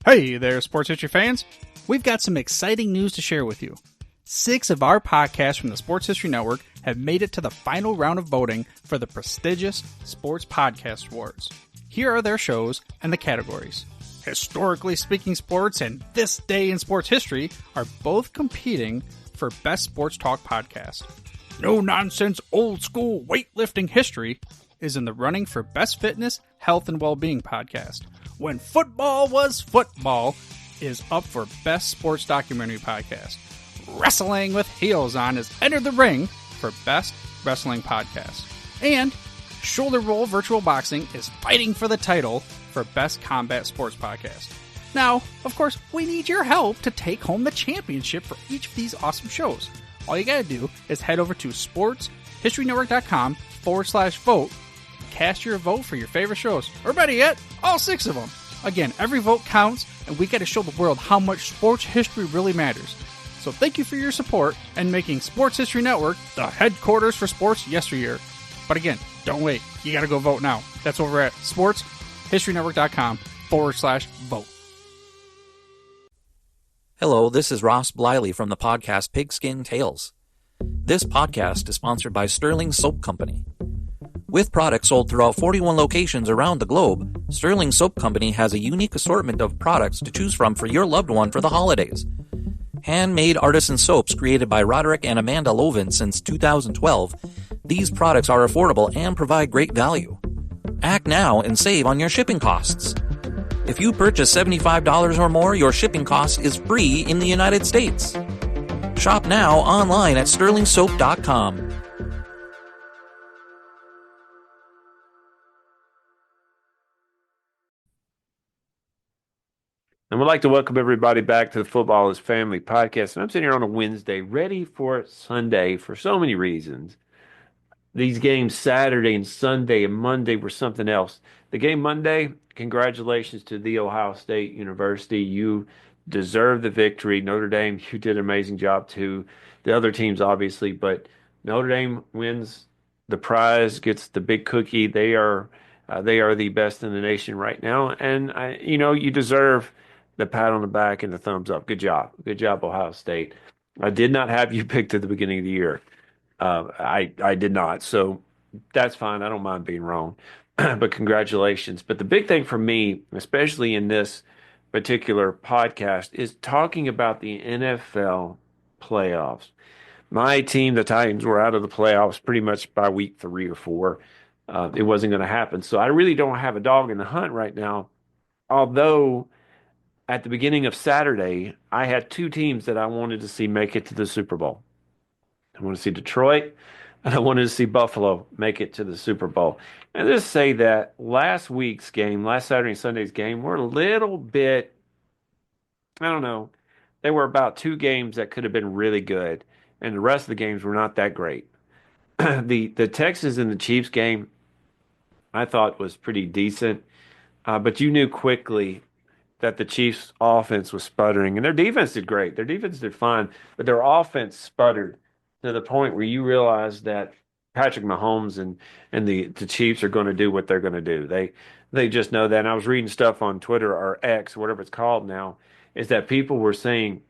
Hey there, sports history fans. We've got some exciting news to share with you. 6 of our podcasts from the Sports History Network have made it to the final round of voting for the prestigious Sports Podcast Awards. Here are their shows and the categories. Historically Speaking Sports and This Day in Sports History are both competing for Best Sports Talk Podcast. No Nonsense Old School Weightlifting History is in the running for Best Fitness, Health, and Wellbeing Podcast. When Football Was Football is up for Best Sports Documentary Podcast. Wrestling with Heels On has entered the ring for Best Wrestling Podcast. And Shoulder Roll Virtual Boxing is fighting for the title for Best Combat Sports Podcast. Now, of course, we need your help to take home the championship for each of these awesome shows. All you gotta do is head over to sportshistorynetwork.com/vote. Cast your vote for your favorite shows, or better yet, all 6 of them. Again, every vote counts, and we gotta show the world how much sports history really matters. So thank you for your support and making Sports History Network the headquarters for sports yesteryear. But again, don't wait. You gotta go vote now. That's over at sportshistorynetwork.com/vote. Hello, this is Ross Bliley from the podcast Pigskin Tales. This podcast is sponsored by Sterling Soap Company. With products sold throughout 41 locations around the globe, Sterling Soap Company has a unique assortment of products to choose from for your loved one for the holidays. Handmade artisan soaps created by Roderick and Amanda Lovin since 2012, these products are affordable and provide great value. Act now and save on your shipping costs. If you purchase $75 or more, your shipping cost is free in the United States. Shop now online at sterlingsoap.com. And we'd like to welcome everybody back to the Football is Family podcast. And I'm sitting here on a Wednesday, ready for Sunday for so many reasons. These games Saturday and Sunday and Monday were something else. The game Monday, congratulations to The Ohio State University. You deserve the victory. Notre Dame, you did an amazing job too. The other teams, obviously, but Notre Dame wins the prize, gets the big cookie. They are the best in the nation right now. And, you deserve the pat on the back and the thumbs up. Good job. Good job, Ohio State. I did not have you picked at the beginning of the year. I did not. So that's fine. I don't mind being wrong. But congratulations. But the big thing for me, especially in this particular podcast, is talking about the NFL playoffs. My team, the Titans, were out of the playoffs pretty much by week 3 or 4. It wasn't going to happen. So I really don't have a dog in the hunt right now. Although at the beginning of Saturday, I had 2 teams that I wanted to see make it to the Super Bowl. I want to see Detroit, and I wanted to see Buffalo make it to the Super Bowl. And just say that last week's game, last Saturday and Sunday's game, were a little bit, I don't know, they were about 2 games that could have been really good, and the rest of the games were not that great. The Texans and the Chiefs game, I thought was pretty decent, but you knew quickly that the Chiefs' offense was sputtering, and their defense did great. Their defense did fine, but their offense sputtered to the point where you realize that Patrick Mahomes and the Chiefs are going to do what they're going to do. They just know that. And I was reading stuff on Twitter or X, whatever it's called now, is that people were saying,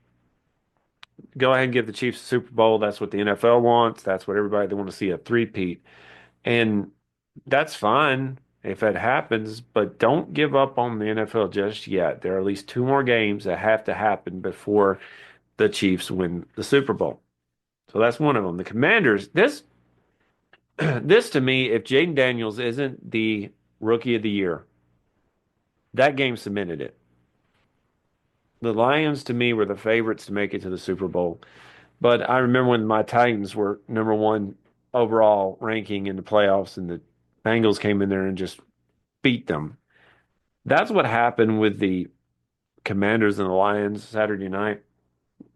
go ahead and give the Chiefs a Super Bowl. That's what the NFL wants. That's what they want to see, a three-peat. And that's fine if it happens, but don't give up on the NFL just yet. There are at least 2 more games that have to happen before the Chiefs win the Super Bowl. So that's one of them. The Commanders, this to me, if Jaden Daniels isn't the Rookie of the Year, that game cemented it. The Lions, to me, were the favorites to make it to the Super Bowl. But I remember when my Titans were number 1 overall ranking in the playoffs, and the Bengals came in there and just beat them. That's what happened with the Commanders and the Lions Saturday night.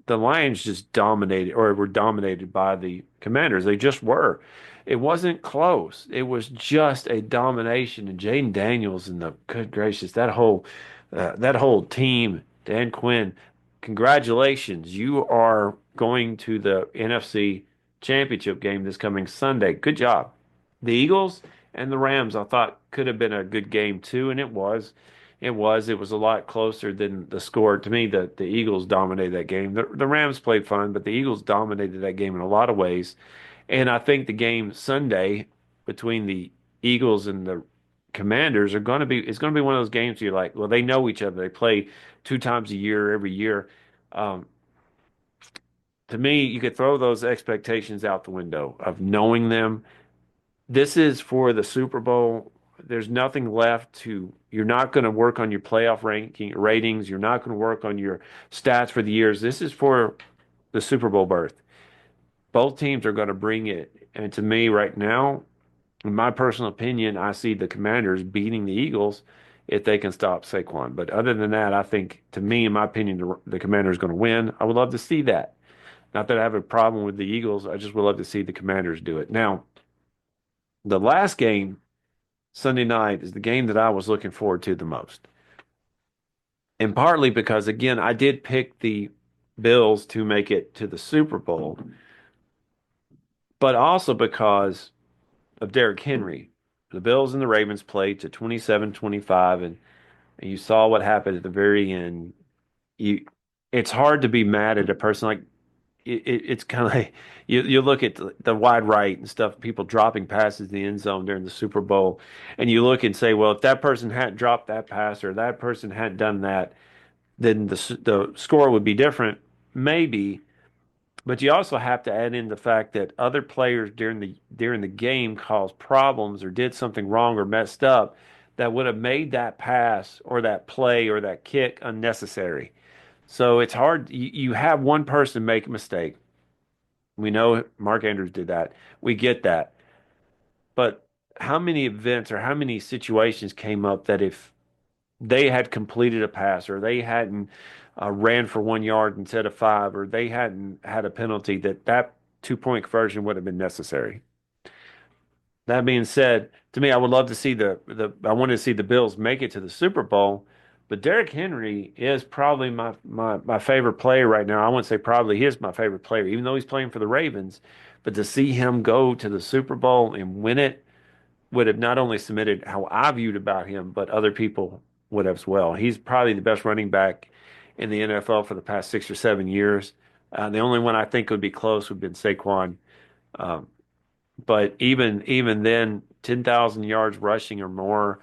The Lions just dominated, or were dominated by the Commanders. They just were. It wasn't close. It was just a domination. And Jaden Daniels and good gracious, that whole team, Dan Quinn, congratulations. You are going to the NFC Championship game this coming Sunday. Good job. The Eagles and the Rams, I thought, could have been a good game too, and it was. It was a lot closer than the score. To me, the Eagles dominated that game. The Rams played fun, but the Eagles dominated that game in a lot of ways. And I think the game Sunday between the Eagles and the Commanders are going to be it's going to be one of those games you're like, well, they know each other. They play two times a year every year. Um, to me, you could throw those expectations out the window of knowing them. This is for the Super Bowl. There's nothing left to, you're not going to work on your playoff ranking ratings. You're not going to work on your stats for the years. This is for the Super Bowl berth. Both teams are going to bring it. And to me, right now, in my personal opinion, I see the Commanders beating the Eagles if they can stop Saquon. But other than that, I think, to me, in my opinion, the Commanders are going to win. I would love to see that. Not that I have a problem with the Eagles. I just would love to see the Commanders do it. Now, the last game, Sunday night, is the game that I was looking forward to the most. And partly because, again, I did pick the Bills to make it to the Super Bowl, but also because of Derrick Henry. The Bills and the Ravens played to 27-25, and you saw what happened at the very end. It's hard to be mad at a person like it's kind of like you look at the wide right and stuff, people dropping passes in the end zone during the Super Bowl, and you look and say, well, if that person hadn't dropped that pass or that person hadn't done that, then the score would be different, maybe. But you also have to add in the fact that other players during the game caused problems or did something wrong or messed up that would have made that pass or that play or that kick unnecessary. So it's hard. You have one person make a mistake. We know Mark Andrews did that. We get that. But how many events or how many situations came up that if they had completed a pass or they hadn't ran for 1 yard instead of five or they hadn't had a penalty, that 2-point conversion would have been necessary. That being said, to me, I would love to see I wanted to see the Bills make it to the Super Bowl, but Derrick Henry is probably my favorite player right now. I wouldn't say probably, he is my favorite player, even though he's playing for the Ravens. But to see him go to the Super Bowl and win it would have not only cemented how I viewed about him, but other people would have as well. He's probably the best running back in the NFL for the past 6 or 7 years. The only one I think would be close would have been Saquon. Um, but even then, 10,000 yards rushing or more,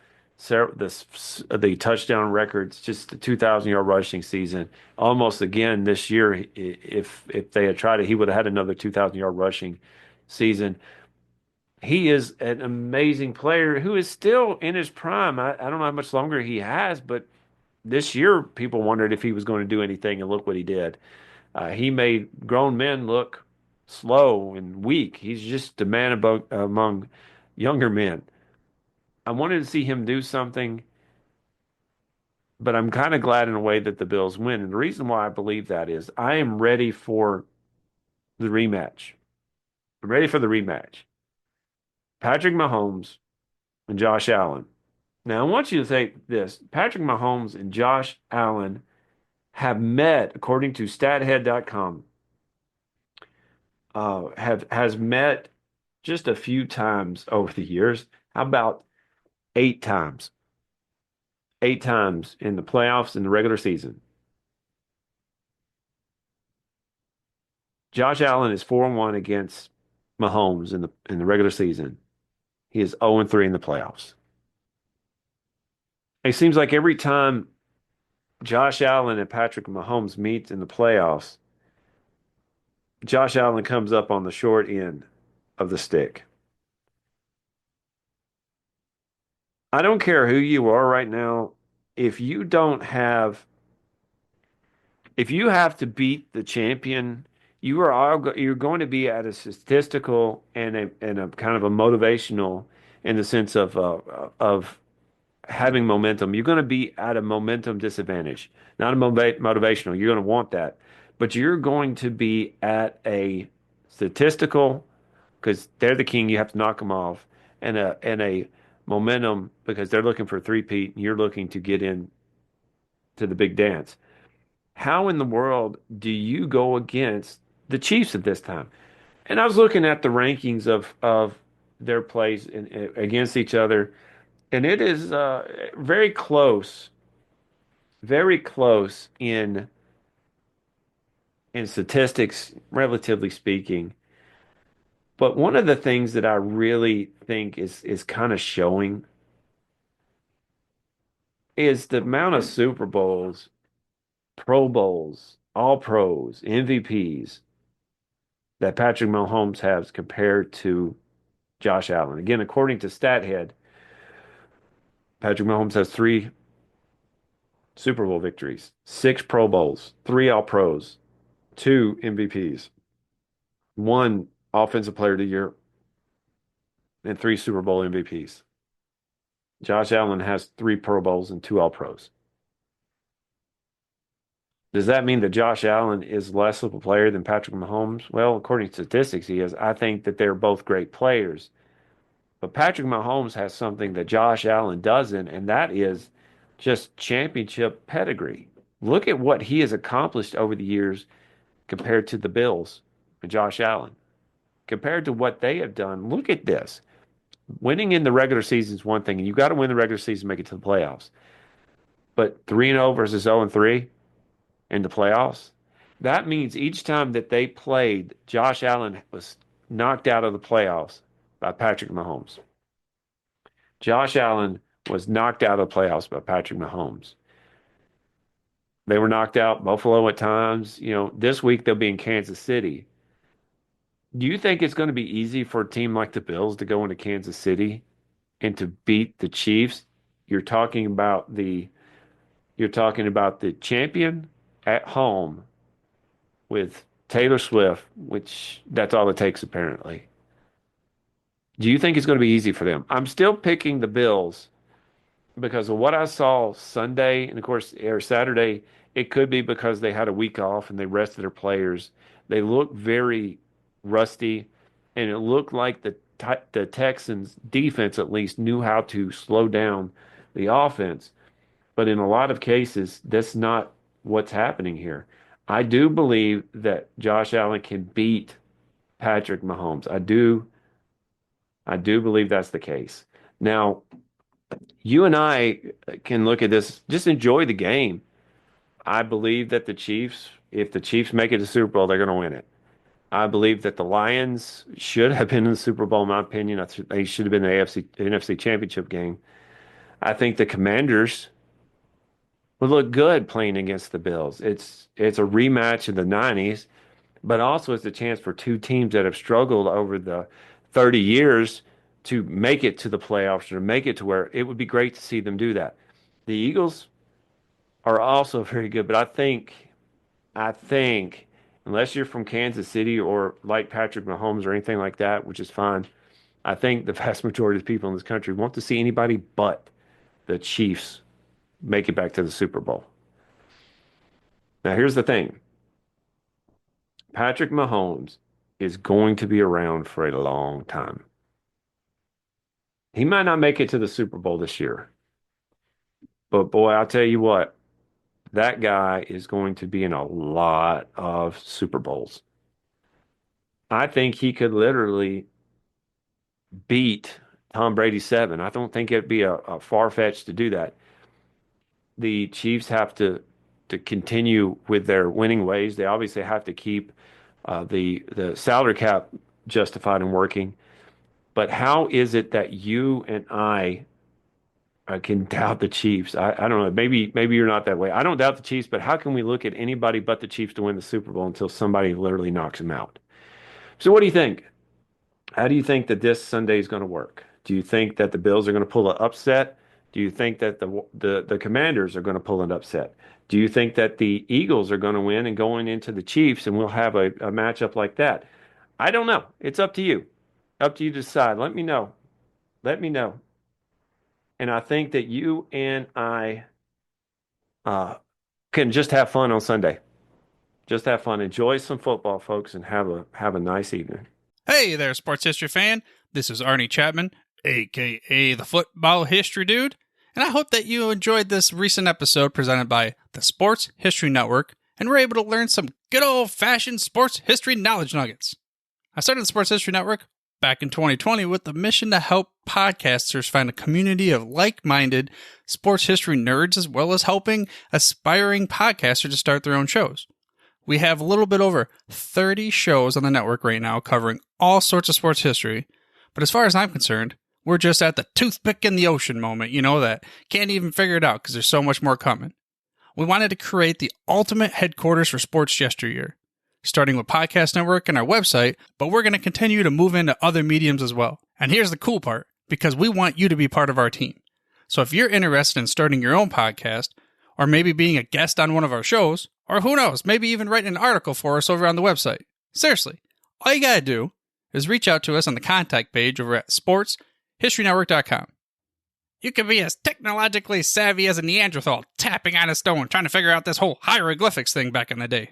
the touchdown records, just the 2,000-yard rushing season, almost again this year. If they had tried it, he would have had another 2,000-yard rushing season. He is an amazing player who is still in his prime. I don't know how much longer he has, but this year people wondered if he was going to do anything, and look what he did. He made grown men look slow and weak. He's just a man among younger men. I wanted to see him do something, but I'm kind of glad in a way that the Bills win. And the reason why I believe that is I am ready for the rematch. I'm ready for the rematch. Patrick Mahomes and Josh Allen. Now, I want you to think this. Patrick Mahomes and Josh Allen have met, according to stathead.com, has met just a few times over the years. How about 8 times? 8 times in the playoffs in the regular season. Josh Allen is 4-1 against Mahomes in the regular season. He is 0-3 in the playoffs. It seems like every time Josh Allen and Patrick Mahomes meet in the playoffs, Josh Allen comes up on the short end of the stick. I don't care who you are right now. If you don't have, if you have to beat the champion, you're going to be at a statistical and a kind of a motivational in the sense of having momentum. You're going to be at a momentum disadvantage, not a motivational. You're going to want that, but you're going to be at a statistical because they're the king. You have to knock them off, and a momentum because they're looking for a three-peat, and you're looking to get in to the big dance. How in the world do you go against the Chiefs at this time? And I was looking at the rankings of their plays against each other, and it is very close very close in statistics, relatively speaking. But one of the things that I really think is kind of showing is the amount of Super Bowls, Pro Bowls, All Pros, MVPs that Patrick Mahomes has compared to Josh Allen. Again, according to StatHead, Patrick Mahomes has 3 Super Bowl victories, 6 Pro Bowls, 3 All Pros, 2 MVPs, 1 Offensive Player of the Year, and 3 Super Bowl MVPs. Josh Allen has 3 Pro Bowls and 2 All-Pros. Does that mean that Josh Allen is less of a player than Patrick Mahomes? Well, according to statistics, he is. I think that they're both great players. But Patrick Mahomes has something that Josh Allen doesn't, and that is just championship pedigree. Look at what he has accomplished over the years compared to the Bills and Josh Allen. Compared to what they have done, look at this. Winning in the regular season is one thing, and you got to win the regular season to make it to the playoffs. But 3-0 versus 0-3 in the playoffs, that means each time that they played, Josh Allen was knocked out of the playoffs by Patrick Mahomes. Josh Allen was knocked out of the playoffs by Patrick Mahomes. They were knocked out, Buffalo at times. This week they'll be in Kansas City. Do you think it's going to be easy for a team like the Bills to go into Kansas City and to beat the Chiefs? You're talking about the champion at home with Taylor Swift, which that's all it takes apparently. Do you think it's going to be easy for them? I'm still picking the Bills because of what I saw Sunday and of course or Saturday. It could be because they had a week off and they rested their players. They look very rusty, and it looked like the Texans defense at least knew how to slow down the offense. But in a lot of cases, that's not what's happening here. I do believe that Josh Allen can beat Patrick Mahomes. I do believe that's the case. Now, you and I can look at this, just enjoy the game. I believe that if the Chiefs make it to the Super Bowl, they're going to win it. I believe that the Lions should have been in the Super Bowl, in my opinion. They should have been in the NFC Championship game. I think the Commanders would look good playing against the Bills. It's a rematch of the 90s, but also it's a chance for two teams that have struggled over the 30 years to make it to the playoffs or to make it to where it would be great to see them do that. The Eagles are also very good, but I think unless you're from Kansas City or like Patrick Mahomes or anything like that, which is fine, I think the vast majority of the people in this country want to see anybody but the Chiefs make it back to the Super Bowl. Now, here's the thing. Patrick Mahomes is going to be around for a long time. He might not make it to the Super Bowl this year, but boy, I'll tell you what, that guy is going to be in a lot of Super Bowls. I think he could literally beat Tom Brady's 7. I don't think it'd be a far-fetched to do that. The Chiefs have to continue with their winning ways. They obviously have to keep the salary cap justified and working. But how is it that you and I can doubt the Chiefs? I don't know. Maybe you're not that way. I don't doubt the Chiefs, but how can we look at anybody but the Chiefs to win the Super Bowl until somebody literally knocks them out? So what do you think? How do you think that this Sunday is going to work? Do you think that the Bills are going to pull an upset? Do you think that the Commanders are going to pull an upset? Do you think that the Eagles are going to win and going into the Chiefs and we'll have a matchup like that? I don't know. It's up to you. Up to you to decide. Let me know. Let me know. And I think that you and I can just have fun on Sunday. Just have fun. Enjoy some football, folks, and have a nice evening. Hey there, sports history fan. This is Arnie Chapman, a.k.a. the Football History Dude, and I hope that you enjoyed this recent episode presented by the Sports History Network and were able to learn some good old-fashioned sports history knowledge nuggets. I started the Sports History Network back in 2020 with the mission to help podcasters find a community of like-minded sports history nerds, as well as helping aspiring podcasters to start their own shows. We have a little bit over 30 shows on the network right now covering all sorts of sports history, but as far as I'm concerned, we're just at the toothpick in the ocean moment, that can't even figure it out because there's so much more coming. We wanted to create the ultimate headquarters for sports yesteryear, starting with Podcast Network and our website, but we're going to continue to move into other mediums as well. And here's the cool part, because we want you to be part of our team. So if you're interested in starting your own podcast, or maybe being a guest on one of our shows, or who knows, maybe even writing an article for us over on the website, seriously, all you got to do is reach out to us on the contact page over at sportshistorynetwork.com. You can be as technologically savvy as a Neanderthal tapping on a stone trying to figure out this whole hieroglyphics thing back in the day.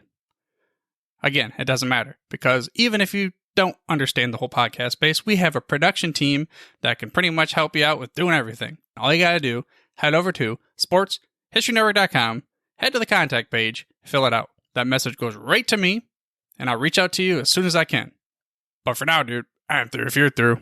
Again, it doesn't matter, because even if you don't understand the whole podcast space, we have a production team that can pretty much help you out with doing everything. All you got to do, head over to sportshistorynetwork.com, head to the contact page, fill it out. That message goes right to me, and I'll reach out to you as soon as I can. But for now, dude, I'm through if you're through.